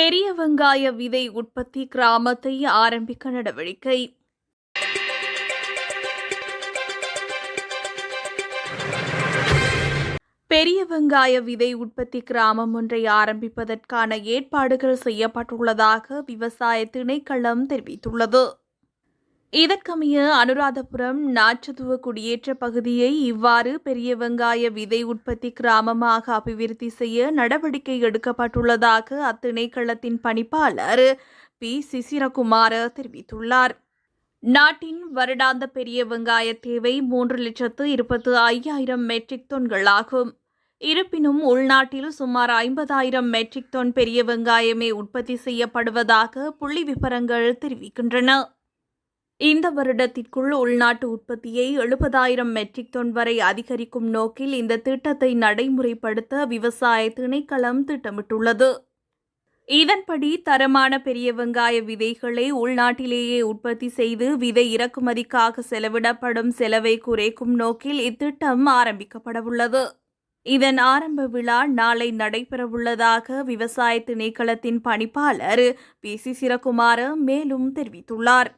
பெரிய வெங்காய விதை உற்பத்தி கிராமத்தை ஆரம்பிக்க நடவடிக்கை. பெரிய வெங்காய விதை உற்பத்தி கிராமம் ஒன்றை ஆரம்பிப்பதற்கான ஏற்பாடுகள் செய்யப்பட்டுள்ளதாக விவசாய திணைக்களம் தெரிவித்துள்ளது. இதற்கமைய அனுராதபுரம் நாச்சதுவ குடியேற்ற பகுதியை இவ்வாறு பெரிய வெங்காய விதை உற்பத்தி கிராமமாக அபிவிருத்தி செய்ய நடவடிக்கை எடுக்கப்பட்டுள்ளதாக அத்திணைக்களத்தின் பணிப்பாளர் பி சிசிரகுமார தெரிவித்துள்ளார். நாட்டின் வருடாந்த பெரிய வெங்காய தேவை 3,25,000 மெட்ரிக் டன்களாகும். இருப்பினும் உள்நாட்டில் சுமார் 50,000 மெட்ரிக் டன் பெரிய வெங்காயமே உற்பத்தி செய்யப்படுவதாக புள்ளி விவரங்கள் தெரிவிக்கின்றன. இந்த வருடத்திற்குள் உள்நாட்டு உற்பத்தியை 70,000 மெட்ரிக் டன் வரை அதிகரிக்கும் நோக்கில் இந்த திட்டத்தை நடைமுறைப்படுத்த விவசாய திணைக்களம் திட்டமிட்டுள்ளது. இதன்படி தரமான பெரிய வெங்காய விதைகளை உள்நாட்டிலேயே உற்பத்தி செய்து விதை இறக்குமதிக்காக செலவிடப்படும் செலவை குறைக்கும் நோக்கில் இத்திட்டம் ஆரம்பிக்கப்படவுள்ளது. இதன் ஆரம்ப விழா நாளை நடைபெறவுள்ளதாக விவசாய திணைக்களத்தின் பணிப்பாளர் பி சிசிரகுமார மேலும் தெரிவித்துள்ளார்.